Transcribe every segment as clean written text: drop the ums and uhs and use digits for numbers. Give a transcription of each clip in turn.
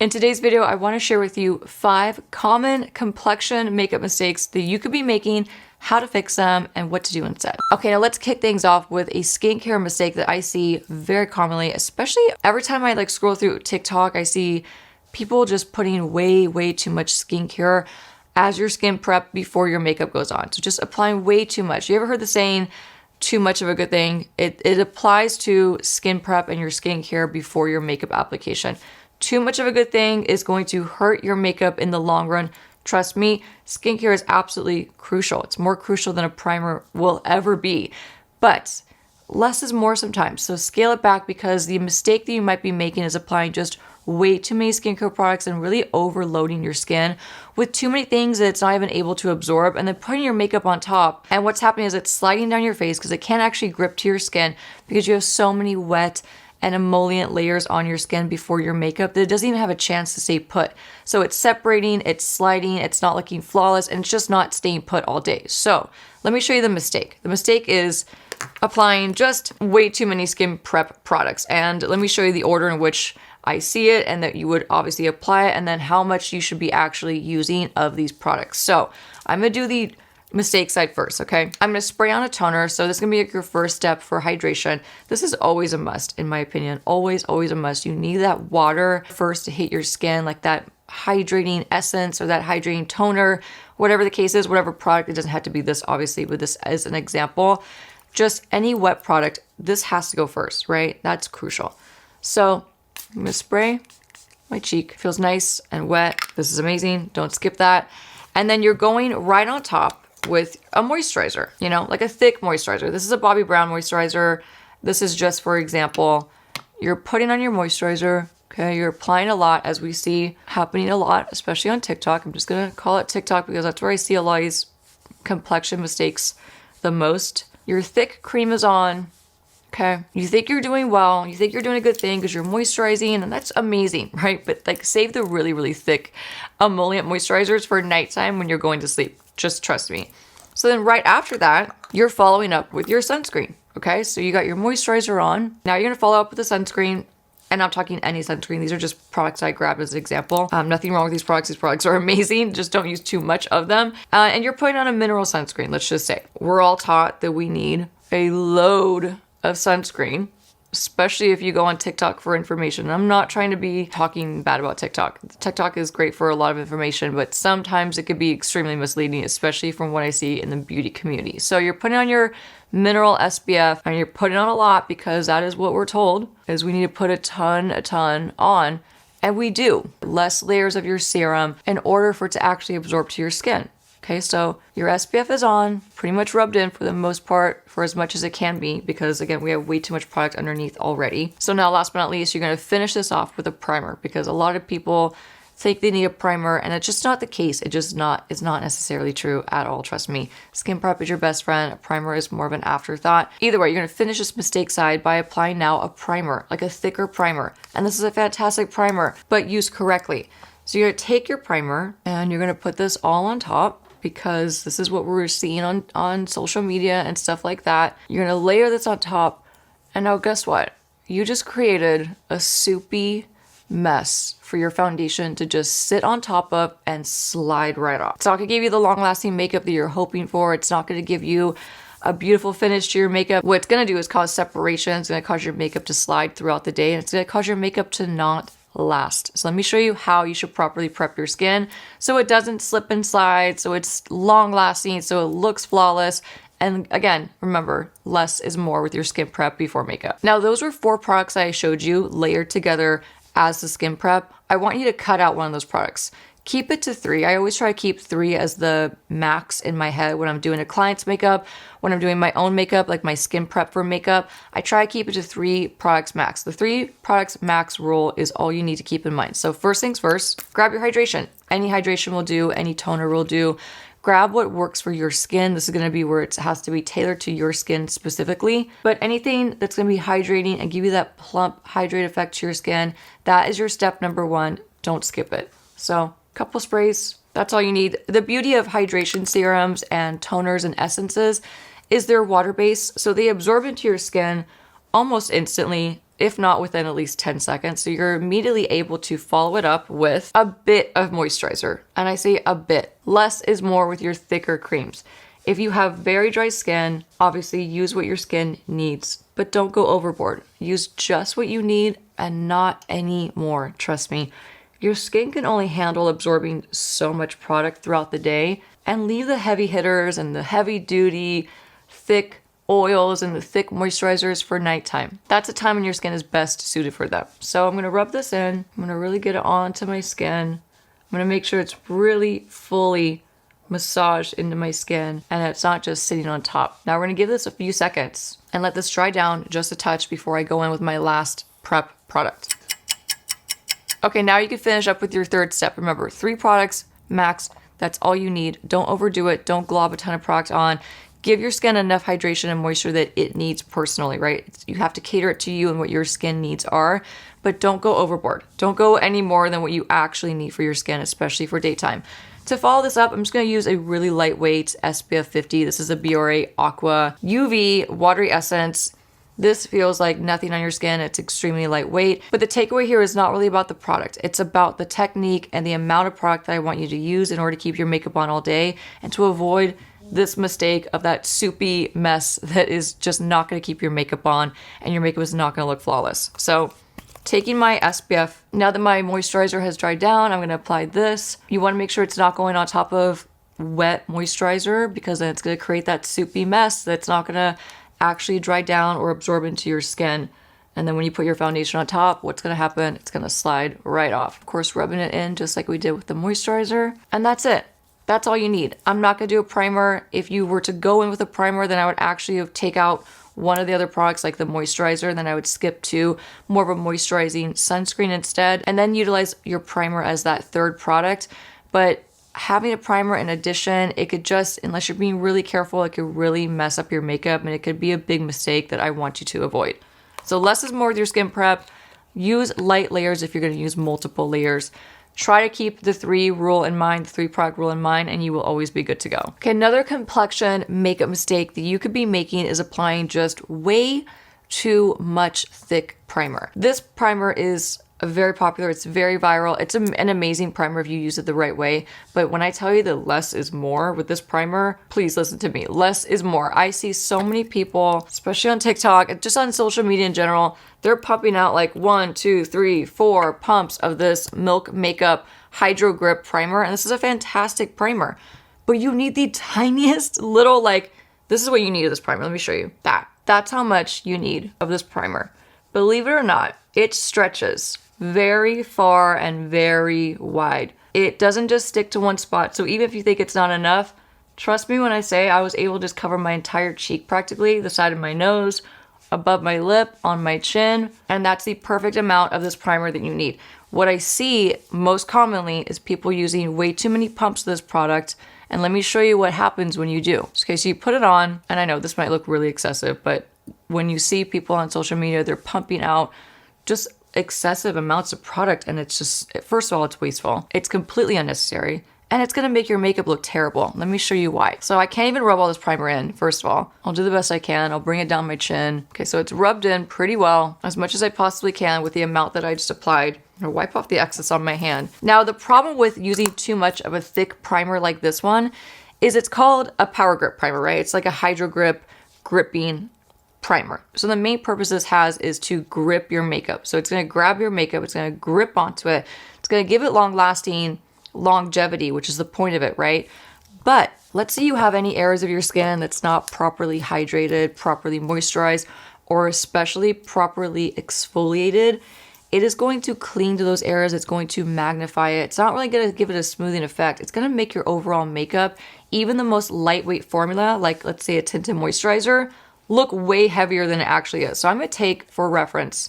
In today's video, I want to share with you 5 common complexion makeup mistakes that you could be making, how to fix them, and what to do instead. Okay, now let's kick things off with a skincare mistake that I see very commonly, especially every time I scroll through TikTok, I see people just putting way too much skincare as your skin prep before your makeup goes on. So just applying way too much. You ever heard the saying, too much of a good thing? It applies to skin prep and your skincare before your makeup application. Too much of a good thing is going to hurt your makeup in the long run. Trust me, skincare is absolutely crucial. It's more crucial than a primer will ever be. But less is more sometimes. So scale it back, because the mistake that you might be making is applying just way too many skincare products and really overloading your skin with too many things that it's not even able to absorb, and then putting your makeup on top. And what's happening is it's sliding down your face because it can't actually grip to your skin because you have so many wet and emollient layers on your skin before your makeup that it doesn't even have a chance to stay put. So it's separating, it's sliding, it's not looking flawless, and it's just not staying put all day. So let me show you the mistake. The mistake is applying just way too many skin prep products. And let me show you the order in which I see it and that you would obviously apply it, and then how much you should be actually using of these products. So I'm gonna do the mistake side first, okay? I'm gonna spray on a toner. So this is gonna be your first step for hydration. This is always a must, in my opinion. Always a must. You need that water first to hit your skin, like that hydrating essence or that hydrating toner, whatever the case is, whatever product. It doesn't have to be this, obviously, but this as an example. Just any wet product, this has to go first, right? That's crucial. So I'm gonna spray my cheek. Feels nice and wet. This is amazing. Don't skip that. And then you're going right on top with a moisturizer, like a thick moisturizer. This is a Bobbi Brown moisturizer. This is just, for example, you're putting on your moisturizer, okay? You're applying a lot, as we see happening a lot, especially on TikTok. I'm just gonna call it TikTok because that's where I see a lot of these complexion mistakes the most. Your thick cream is on, okay? You think you're doing well, you think you're doing a good thing because you're moisturizing, and that's amazing, right? But save the really thick emollient moisturizers for nighttime when you're going to sleep. Just trust me. So then right after that, you're following up with your sunscreen, okay? So you got your moisturizer on. Now you're gonna follow up with the sunscreen, and I'm talking any sunscreen. These are just products I grabbed as an example. Nothing wrong with these products. These products are amazing. Just don't use too much of them. And you're putting on a mineral sunscreen, let's just say. We're all taught that we need a load of sunscreen, especially if you go on TikTok for information. I'm not trying to be talking bad about TikTok. TikTok is great for a lot of information, but sometimes it could be extremely misleading, especially from what I see in the beauty community. So you're putting on your mineral SPF, and you're putting on a lot because that is what we're told, is we need to put a ton on. And we do. Less layers of your serum in order for it to actually absorb to your skin. Okay, so your SPF is on, pretty much rubbed in for the most part, for as much as it can be, because again, we have way too much product underneath already. So now, last but not least, you're gonna finish this off with a primer, because a lot of people think they need a primer, and it's just not the case. It's not necessarily true at all, trust me. Skin prep is your best friend. A primer is more of an afterthought. Either way, you're gonna finish this mistake side by applying now a primer, like a thicker primer. And this is a fantastic primer, but used correctly. So you're gonna take your primer, and you're gonna put this all on top, because this is what we're seeing on social media and stuff like that. You're gonna layer this on top, and now guess what? You just created a soupy mess for your foundation to just sit on top of and slide right off. It's not gonna give you the long-lasting makeup that you're hoping for. It's not gonna give you a beautiful finish to your makeup. What it's gonna do is cause separation. It's gonna cause your makeup to slide throughout the day, and it's gonna cause your makeup to not last. So let me show you how you should properly prep your skin so it doesn't slip and slide, so it's long lasting, so it looks flawless. And again, remember, less is more with your skin prep before makeup. Now, those were 4 products I showed you layered together as the skin prep. I want you to cut out one of those products. Keep it to 3. I always try to keep 3 as the max in my head when I'm doing a client's makeup, when I'm doing my own makeup, like my skin prep for makeup. I try to keep it to 3 products max. The 3 products max rule is all you need to keep in mind. So first things first, grab your hydration. Any hydration will do, any toner will do. Grab what works for your skin. This is gonna be where it has to be tailored to your skin specifically. But anything that's gonna be hydrating and give you that plump, hydrate effect to your skin, that is your step number 1. Don't skip it. So couple sprays, that's all you need. The beauty of hydration serums and toners and essences is they're water-based, so they absorb into your skin almost instantly. if not within at least 10 seconds. So you're immediately able to follow it up with a bit of moisturizer. And I say a bit. Less is more with your thicker creams. If you have very dry skin, obviously use what your skin needs, but don't go overboard. Use just what you need and not any more. Trust me. Your skin can only handle absorbing so much product throughout the day, and leave the heavy hitters and the heavy duty, thick oils and the thick moisturizers for nighttime. That's a time when your skin is best suited for them. So I'm gonna rub this in. I'm gonna really get it onto my skin. I'm gonna make sure it's really fully massaged into my skin and it's not just sitting on top. Now we're gonna give this a few seconds and let this dry down just a touch before I go in with my last prep product. Okay, now you can finish up with your third step. Remember, 3 products max. That's all you need. Don't overdo it. Don't glob a ton of product on. Give your skin enough hydration and moisture that it needs personally, right? You have to cater it to you and what your skin needs are, but don't go overboard. Don't go any more than what you actually need for your skin, especially for daytime. To follow this up, I'm just gonna use a really lightweight SPF 50. This is a Biore Aqua UV Watery Essence. This feels like nothing on your skin. It's extremely lightweight, but the takeaway here is not really about the product. It's about the technique and the amount of product that I want you to use in order to keep your makeup on all day and to avoid this mistake of that soupy mess that is just not going to keep your makeup on and your makeup is not going to look flawless. So taking my SPF, now that my moisturizer has dried down, I'm going to apply this. You want to make sure it's not going on top of wet moisturizer because then it's going to create that soupy mess that's not going to actually dry down or absorb into your skin. And then when you put your foundation on top, what's going to happen? It's going to slide right off. Of course, rubbing it in just like we did with the moisturizer. And that's it. That's all you need. I'm not going to do a primer. If you were to go in with a primer, then I would actually take out one of the other products like the moisturizer. Then I would skip to more of a moisturizing sunscreen instead. And then utilize your primer as that third product. But having a primer in addition, it could just, unless you're being really careful, it could really mess up your makeup and it could be a big mistake that I want you to avoid. So less is more with your skin prep. Use light layers if you're going to use multiple layers. Try to keep the 3 rule in mind, the 3 product rule in mind, and you will always be good to go. Okay, another complexion makeup mistake that you could be making is applying just way too much thick primer. This primer is very popular. It's very viral. It's an amazing primer if you use it the right way. But when I tell you that less is more with this primer, please listen to me. Less is more. I see so many people, especially on TikTok, just on social media in general, they're pumping out like 1, 2, 3, 4 pumps of this Milk Makeup Hydro Grip primer. And this is a fantastic primer. But you need the tiniest little, like, this is what you need of this primer. Let me show you that. That's how much you need of this primer. Believe it or not, it stretches very far and very wide. It doesn't just stick to one spot. So even if you think it's not enough, trust me when I say I was able to just cover my entire cheek practically, the side of my nose, above my lip, on my chin, and that's the perfect amount of this primer that you need. What I see most commonly is people using way too many pumps of this product, and let me show you what happens when you do. Okay, so you put it on, and I know this might look really excessive, but when you see people on social media, they're pumping out just excessive amounts of product, and it's just, first of all, it's wasteful. It's completely unnecessary, and it's gonna make your makeup look terrible. Let me show you why. So I can't even rub all this primer in, first of all. I'll do the best I can. I'll bring it down my chin. Okay, so it's rubbed in pretty well, as much as I possibly can with the amount that I just applied. I'm gonna wipe off the excess on my hand. Now, the problem with using too much of a thick primer like this one is it's called a power grip primer, right? It's like a hydro grip gripping primer. So the main purpose this has is to grip your makeup. So it's going to grab your makeup, it's going to grip onto it, it's going to give it long-lasting longevity, which is the point of it, right? But let's say you have any areas of your skin that's not properly hydrated, properly moisturized, or especially properly exfoliated. It is going to cling to those areas. It's going to magnify it. It's not really going to give it a smoothing effect. It's going to make your overall makeup, even the most lightweight formula, like let's say a tinted moisturizer, look way heavier than it actually is. So I'm gonna take, for reference,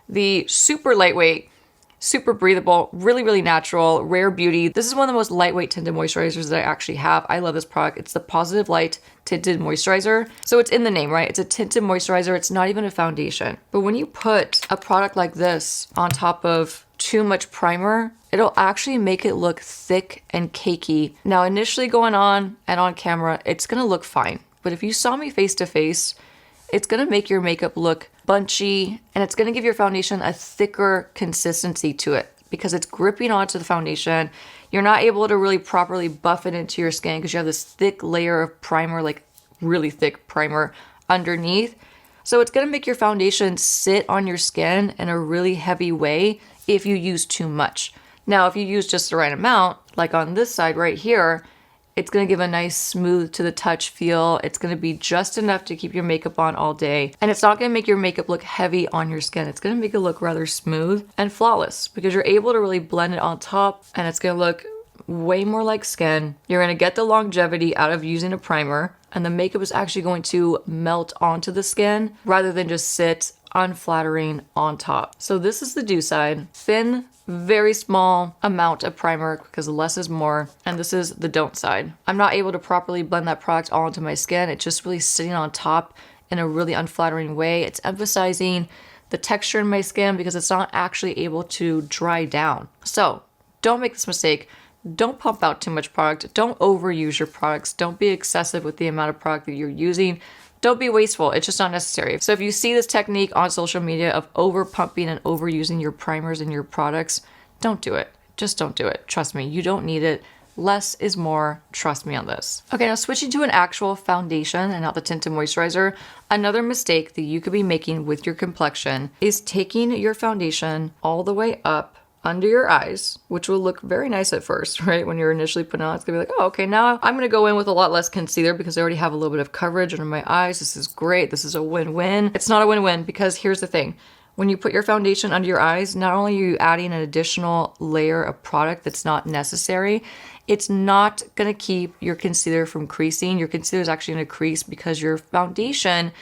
the super lightweight, super breathable, really, really natural, Rare Beauty. This is one of the most lightweight tinted moisturizers that I actually have. I love this product. It's the Positive Light Tinted Moisturizer. So it's in the name, right? It's a tinted moisturizer. It's not even a foundation. But when you put a product like this on top of too much primer, it'll actually make it look thick and cakey. Now, initially going on and on camera, it's gonna look fine. But if you saw me face to face, it's gonna make your makeup look bunchy, and it's gonna give your foundation a thicker consistency to it because it's gripping onto the foundation. You're not able to really properly buff it into your skin because you have this thick layer of primer, like really thick primer underneath. So it's gonna make your foundation sit on your skin in a really heavy way if you use too much. Now, if you use just the right amount, like on this side right here, it's gonna give a nice smooth to the touch feel. It's gonna be just enough to keep your makeup on all day. And it's not gonna make your makeup look heavy on your skin. It's gonna make it look rather smooth and flawless because you're able to really blend it on top, and it's gonna look way more like skin. You're gonna get the longevity out of using a primer, and the makeup is actually going to melt onto the skin rather than just sit unflattering on top. So this is the do side. Thin, very small amount of primer because less is more. And this is the don't side. I'm not able to properly blend that product all into my skin. It's just really sitting on top in a really unflattering way. It's emphasizing the texture in my skin because it's not actually able to dry down. So don't make this mistake. Don't pump out too much product. Don't overuse your products. Don't be excessive with the amount of product that you're using. Don't be wasteful. It's just not necessary. So if you see this technique on social media of over pumping and overusing your primers and your products, don't do it. Just don't do it. Trust me, you don't need it. Less is more. Trust me on this. Okay, now switching to an actual foundation and not the tinted moisturizer, another mistake that you could be making with your complexion is taking your foundation all the way up under your eyes, which will look very nice at first, right? When you're initially putting on, it's gonna be like, oh, okay, now I'm gonna go in with a lot less concealer because I already have a little bit of coverage under my eyes. This is great. This is a win-win. It's not a win-win because here's the thing. When you put your foundation under your eyes, not only are you adding an additional layer of product that's not necessary, it's not gonna keep your concealer from creasing. Your concealer is actually gonna crease because your foundation,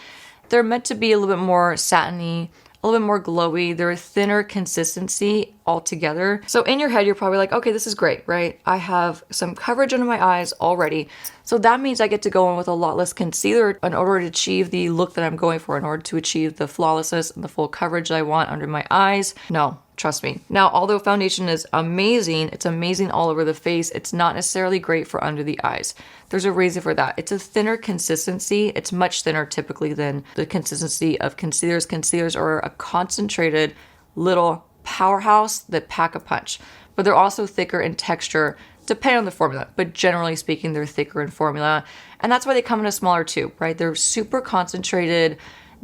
they're meant to be a little bit more satiny, a little bit more glowy. They're a thinner consistency altogether. So in your head, you're probably like, okay, this is great, right? I have some coverage under my eyes already. So that means I get to go in with a lot less concealer in order to achieve the look that I'm going for, in order to achieve the flawlessness and the full coverage that I want under my eyes. No, trust me. Now, although foundation is amazing, it's amazing all over the face, it's not necessarily great for under the eyes. There's a reason for that. It's a thinner consistency. It's much thinner typically than the consistency of concealers. Concealers are a concentrated little powerhouse that pack a punch, but they're also thicker in texture depending on the formula. But generally speaking, they're thicker in formula. And that's why they come in a smaller tube, right? They're super concentrated.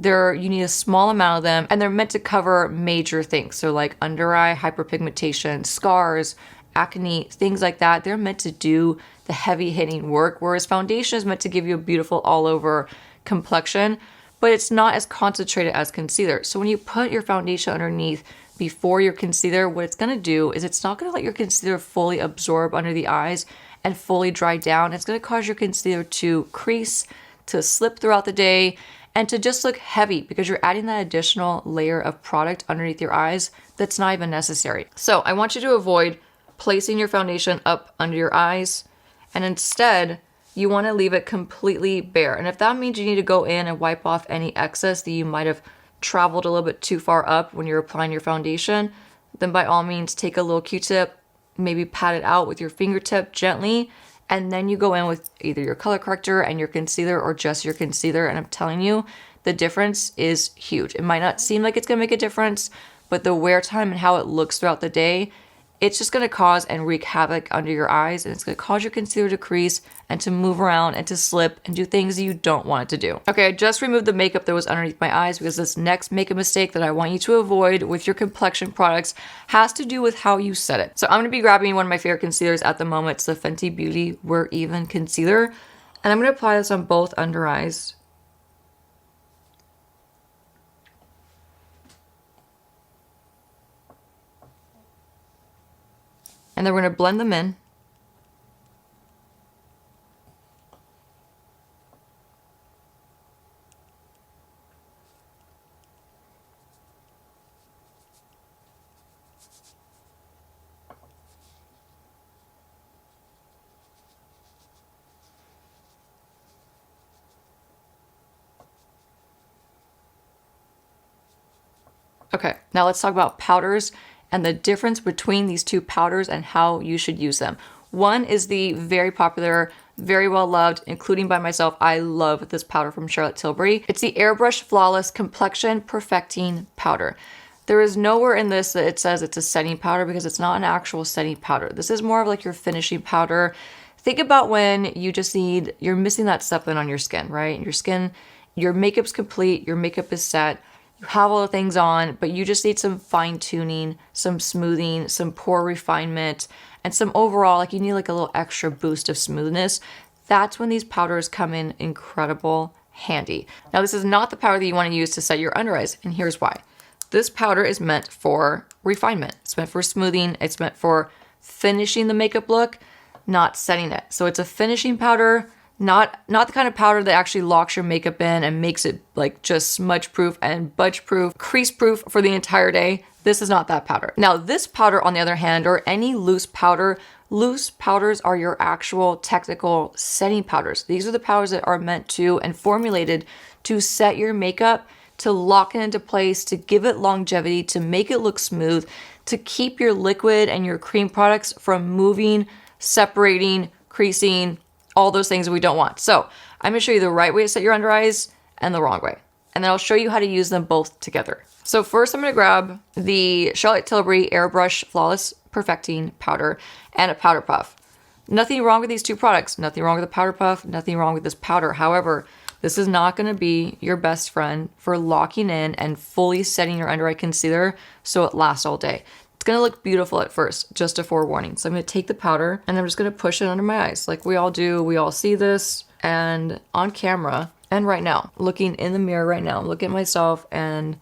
You need a small amount of them, and they're meant to cover major things. So like under eye hyperpigmentation, scars, acne, things like that. They're meant to do the heavy hitting work, whereas foundation is meant to give you a beautiful all over complexion, but it's not as concentrated as concealer. So when you put your foundation underneath before your concealer, what it's gonna do is it's not gonna let your concealer fully absorb under the eyes and fully dry down. It's gonna cause your concealer to crease, to slip throughout the day, and to just look heavy because you're adding that additional layer of product underneath your eyes that's not even necessary. So I want you to avoid placing your foundation up under your eyes, and instead you want to leave it completely bare. And if that means you need to go in and wipe off any excess that you might have traveled a little bit too far up when you're applying your foundation, then by all means take a little Q-tip, maybe pat it out with your fingertip gently, and then you go in with either your color corrector and your concealer or just your concealer. And I'm telling you, the difference is huge. It might not seem like it's gonna make a difference, but the wear time and how it looks throughout the day, it's just gonna cause and wreak havoc under your eyes, and it's gonna cause your concealer to crease and to move around and to slip and do things that you don't want it to do. Okay, I just removed the makeup that was underneath my eyes because this next makeup mistake that I want you to avoid with your complexion products has to do with how you set it. So I'm gonna be grabbing one of my favorite concealers at the moment. It's the Fenty Beauty Wear Even Concealer, and I'm gonna apply this on both under eyes. And then we're going to blend them in. Okay, now let's talk about powders and the difference between these two powders and how you should use them. One is the very popular, very well loved, including by myself. I love this powder from Charlotte Tilbury. It's the Airbrush Flawless Complexion Perfecting Powder. There is nowhere in this that it says it's a setting powder because it's not an actual setting powder. This is more of like your finishing powder. Think about when you just you're missing that supplement on your skin, right? Your skin, your makeup's complete, your makeup is set, you have all the things on, but you just need some fine tuning, some smoothing, some pore refinement, and some overall, like you need like a little extra boost of smoothness. That's when these powders come in incredible handy. Now, this is not the powder that you want to use to set your under eyes, and here's why. This powder is meant for refinement. It's meant for smoothing. It's meant for finishing the makeup look, not setting it. So it's a finishing powder, not the kind of powder that actually locks your makeup in and makes it like just smudge proof and budge proof, crease proof for the entire day. This is not that powder. Now, this powder, on the other hand, or any loose powders are your actual technical setting powders. These are the powders that are meant to and formulated to set your makeup, to lock it into place, to give it longevity, to make it look smooth, to keep your liquid and your cream products from moving, separating, creasing, all those things that we don't want. So I'm gonna show you the right way to set your under eyes and the wrong way. And then I'll show you how to use them both together. So first I'm gonna grab the Charlotte Tilbury Airbrush Flawless Perfecting Powder and a powder puff. Nothing wrong with these two products. Nothing wrong with the powder puff, nothing wrong with this powder. However, this is not gonna be your best friend for locking in and fully setting your under eye concealer so it lasts all day. It's gonna look beautiful at first, just a forewarning. So I'm gonna take the powder and I'm just gonna push it under my eyes like we all do. We all see this, and on camera and right now, looking in the mirror right now, look at myself, and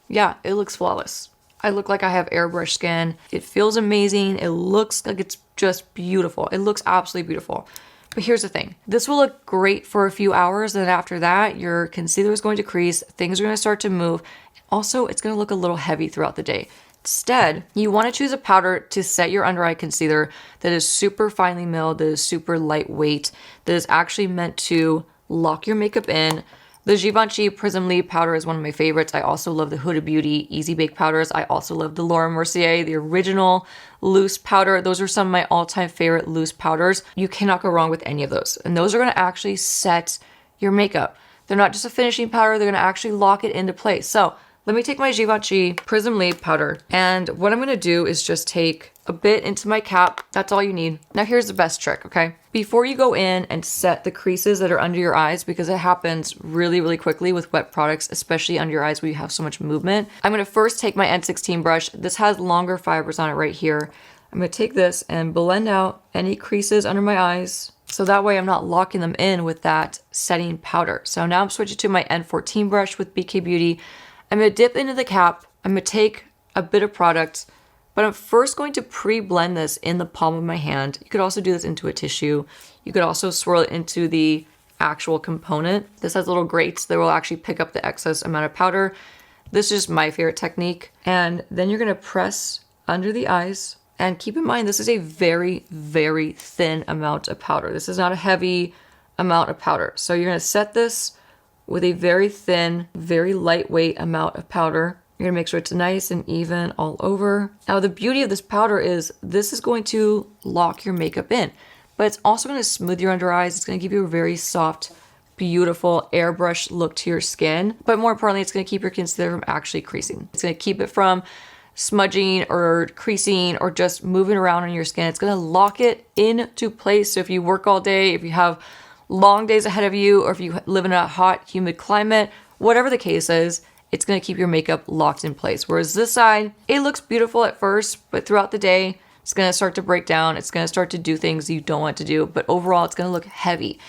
yeah, it looks flawless. I look like I have airbrush skin. It feels amazing. It looks like it's just beautiful. It looks absolutely beautiful. But here's the thing. This will look great for a few hours, and after that, your concealer is going to crease, things are gonna start to move. Also, it's gonna look a little heavy throughout the day. Instead, you wanna choose a powder to set your under eye concealer that is super finely milled, that is super lightweight, that is actually meant to lock your makeup in. The Givenchy Prism Leave powder is one of my favorites. I also love the Huda Beauty Easy Bake powders. I also love the Laura Mercier, the original loose powder. Those are some of my all-time favorite loose powders. You cannot go wrong with any of those. And those are gonna actually set your makeup. They're not just a finishing powder, they're gonna actually lock it into place. So let me take my Givenchy Prism Leave powder, and what I'm gonna do is just take a bit into my cap. That's all you need. Now here's the best trick, okay? Before you go in and set the creases that are under your eyes, because it happens really, really quickly with wet products, especially under your eyes where you have so much movement, I'm gonna first take my N16 brush. This has longer fibers on it right here. I'm gonna take this and blend out any creases under my eyes, so that way I'm not locking them in with that setting powder. So now I'm switching to my N14 brush with BK Beauty. I'm gonna dip into the cap. I'm gonna take a bit of product, but I'm first going to pre-blend this in the palm of my hand. You could also do this into a tissue. You could also swirl it into the actual component. This has little grates that will actually pick up the excess amount of powder. This is just my favorite technique. And then you're gonna press under the eyes. And keep in mind, this is a very, very thin amount of powder. This is not a heavy amount of powder. So you're gonna set this with a very thin, very lightweight amount of powder. You're gonna make sure it's nice and even all over. Now, the beauty of this powder is this is going to lock your makeup in, but it's also gonna smooth your under eyes. It's gonna give you a very soft, beautiful airbrush look to your skin. But more importantly, it's gonna keep your concealer from actually creasing. It's gonna keep it from smudging or creasing or just moving around on your skin. It's gonna lock it into place. So if you work all day, if you have long days ahead of you, or if you live in a hot, humid climate, whatever the case is, it's gonna keep your makeup locked in place. Whereas this side, it looks beautiful at first, but throughout the day, it's gonna start to break down. It's gonna start to do things you don't want to do, but overall, it's gonna look heavy.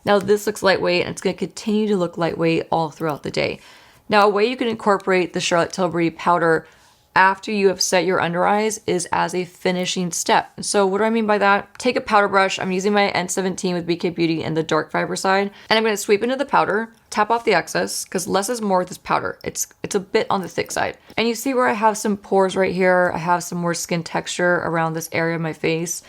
Now this looks lightweight, and it's gonna continue to look lightweight all throughout the day. Now, a way you can incorporate the Charlotte Tilbury powder after you have set your under eyes is as a finishing step. So what do I mean by that? Take a powder brush. I'm using my N17 with BK Beauty and the dark fiber side, and I'm gonna sweep into the powder, tap off the excess, because less is more with this powder. It's a bit on the thick side. And you see where I have some pores right here. I have some more skin texture around this area of my face.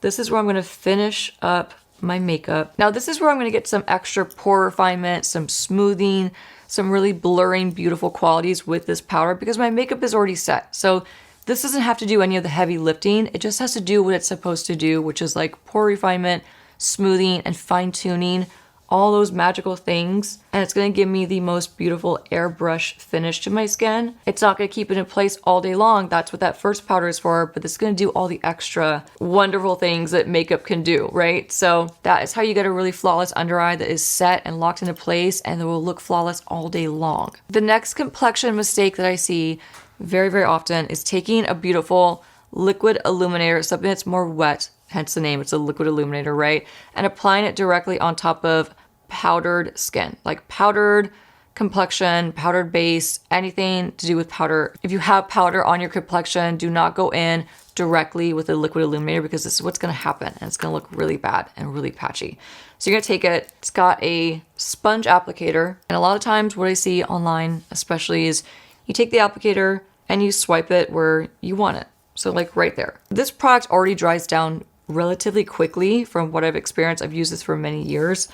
This is where I'm gonna finish up my makeup. Now this is where I'm gonna get some extra pore refinement, some smoothing, some really blurring, beautiful qualities with this powder because my makeup is already set. So This doesn't have to do any of the heavy lifting. It just has to do what it's supposed to do, which is like pore refinement, smoothing, and fine tuning, all those magical things. And it's gonna give me the most beautiful airbrush finish to my skin. It's not gonna keep it in place all day long. That's what that first powder is for, but it's gonna do all the extra wonderful things that makeup can do, right? So that is how you get a really flawless under eye that is set and locked into place and that will look flawless all day long. The next complexion mistake that I see very, very often is taking a beautiful liquid illuminator, something that's more wet, hence the name, it's a liquid illuminator, right? And applying it directly on top of powdered skin, like powdered complexion, powdered base, anything to do with powder. If you have powder on your complexion, do not go in directly with a liquid illuminator because this is what's gonna happen and it's gonna look really bad and really patchy. So you're gonna take it, it's got a sponge applicator, and a lot of times what I see online especially is you take the applicator and you swipe it where you want it. So like right there. This product already dries down relatively quickly from what I've experienced. I've used this for many years.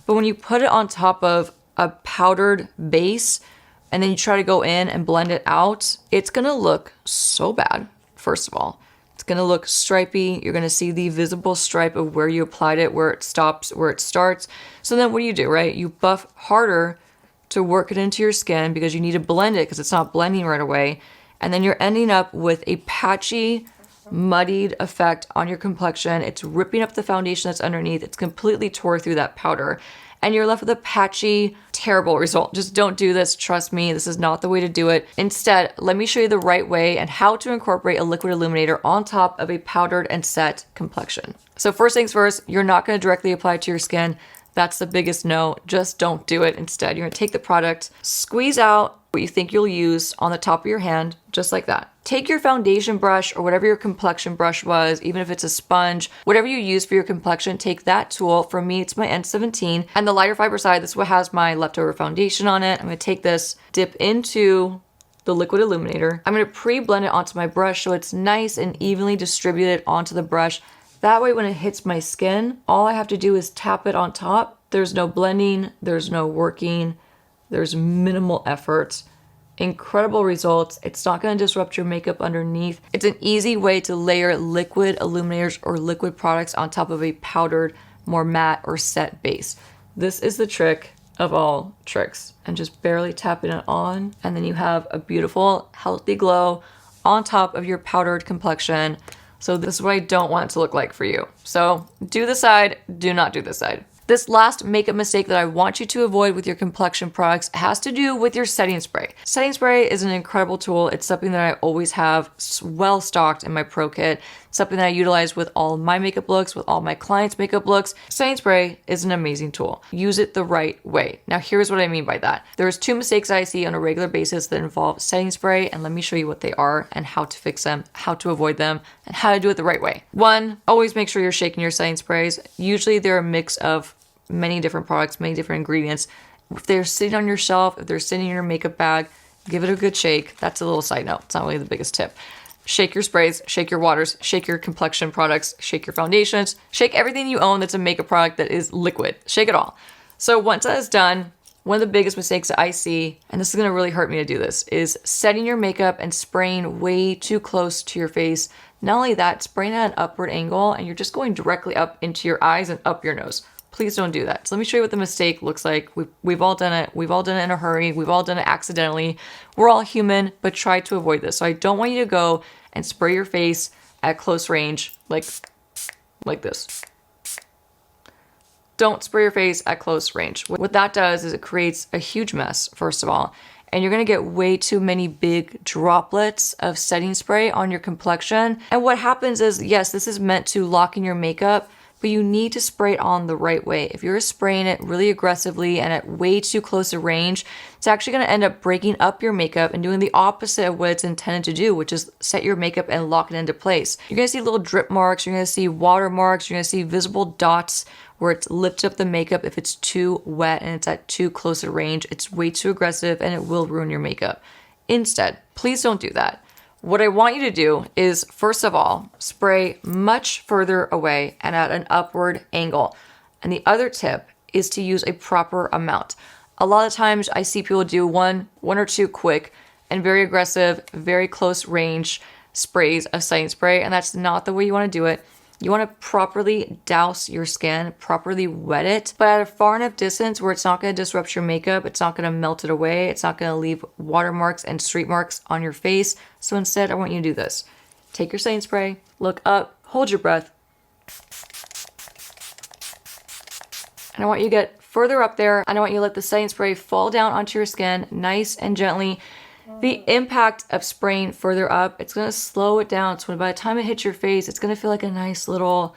But when you put it on top of a powdered base and then you try to go in and blend it out, it's gonna look so bad, first of all. It's gonna look stripy. You're gonna see the visible stripe of where you applied it, where it stops, where it starts. So then what do, right? You buff harder to work it into your skin because you need to blend it because it's not blending right away. And then you're ending up with a patchy, muddied effect on your complexion. It's ripping up the foundation that's underneath. It's completely tore through that powder. And you're left with a patchy, terrible result. Just don't do this. Trust me, this is not the way to do it. Instead, let me show you the right way and how to incorporate a liquid illuminator on top of a powdered and set complexion. So first things first, you're not going to directly apply it to your skin. That's the biggest no. Just don't do it. Instead, you're going to take the product, squeeze out what you think you'll use on the top of your hand, just like that. Take your foundation brush or whatever your complexion brush was, even if it's a sponge, whatever you use for your complexion, take that tool. For me, it's my N17. And the lighter fiber side, this is what has my leftover foundation on it. I'm going to take this, dip into the liquid illuminator. I'm going to pre-blend it onto my brush so it's nice and evenly distributed onto the brush. That way, when it hits my skin, all I have to do is tap it on top. There's no blending, there's no working, there's minimal effort. Incredible results. It's not going to disrupt your makeup underneath. It's an easy way to layer liquid illuminators or liquid products on top of a powdered, more matte or set base. This is the trick of all tricks. And just barely tapping it on, and then you have a beautiful, healthy glow on top of your powdered complexion. So this is what I don't want it to look like for you. So do this side, do not do this side. This last makeup mistake that I want you to avoid with your complexion products has to do with your setting spray. Setting spray is an incredible tool. It's something that I always have well stocked in my pro kit. It's something that I utilize with all my makeup looks, with all my clients' makeup looks. Setting spray is an amazing tool. Use it the right way. Now here's what I mean by that. There's two mistakes I see on a regular basis that involve setting spray, and let me show you what they are and how to fix them, how to avoid them, and how to do it the right way. One, always make sure you're shaking your setting sprays. Usually they're a mix of many different products, many different ingredients. If they're sitting on your shelf, if they're sitting in your makeup bag, give it a good shake. That's a little side note. It's not really the biggest tip. Shake your sprays, shake your waters, shake your complexion products, shake your foundations, shake everything you own that's a makeup product that is liquid. Shake it all. So once that is done, one of the biggest mistakes that I see, and this is going to really hurt me to do this, is setting your makeup and spraying way too close to your face. Not only that, spraying at an upward angle, and you're just going directly up into your eyes and up your nose. Please don't do that. So let me show you what the mistake looks like. We've all done it. We've all done it in a hurry. We've all done it accidentally. We're all human, but try to avoid this. So I don't want you to go and spray your face at close range like this. Don't spray your face at close range. What that does is it creates a huge mess, first of all, and you're gonna get way too many big droplets of setting spray on your complexion. And what happens is, yes, this is meant to lock in your makeup, but you need to spray it on the right way. If you're spraying it really aggressively and at way too close a range, it's actually gonna end up breaking up your makeup and doing the opposite of what it's intended to do, which is set your makeup and lock it into place. You're gonna see little drip marks, you're gonna see water marks, you're gonna see visible dots where it's lifted up the makeup if it's too wet and it's at too close a range. It's way too aggressive and it will ruin your makeup. Instead, please don't do that. What I want you to do is, first of all, spray much further away and at an upward angle. And the other tip is to use a proper amount. A lot of times I see people do one or two quick and very aggressive, very close range sprays of setting spray, and that's not the way you want to do it. You want to properly douse your skin, properly wet it, but at a far enough distance where it's not going to disrupt your makeup, it's not going to melt it away, it's not going to leave watermarks and streak marks on your face. So instead, I want you to do this. Take your setting spray, look up, hold your breath, and I want you to get further up there, and I want you to let the setting spray fall down onto your skin nice and gently. The impact of spraying further up, it's going to slow it down. So by the time it hits your face, it's going to feel like a nice little,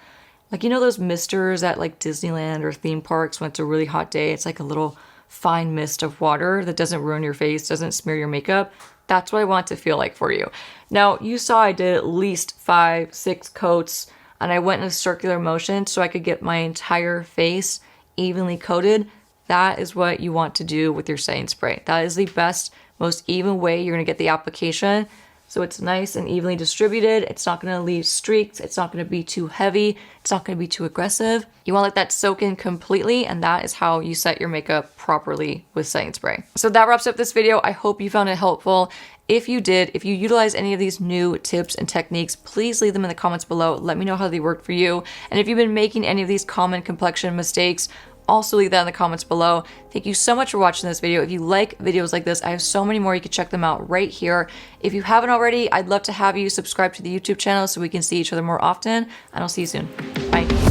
like, you know those misters at like Disneyland or theme parks when it's a really hot day? It's like a little fine mist of water that doesn't ruin your face, doesn't smear your makeup. That's what I want it to feel like for you. Now, you saw I did at least 5, 6 coats, and I went in a circular motion so I could get my entire face evenly coated. That is what you want to do with your setting spray. That is the best, most even way you're going to get the application. So it's nice and evenly distributed. It's not going to leave streaks. It's not going to be too heavy. It's not going to be too aggressive. You want to let that soak in completely, and that is how you set your makeup properly with setting spray. So that wraps up this video. I hope you found it helpful. If you did, if you utilize any of these new tips and techniques, please leave them in the comments below. Let me know how they work for you. And if you've been making any of these common complexion mistakes, also leave that in the comments below. Thank you so much for watching this video. If you like videos like this, I have so many more. You can check them out right here. If you haven't already, I'd love to have you subscribe to the YouTube channel so we can see each other more often, and I'll see you soon. Bye.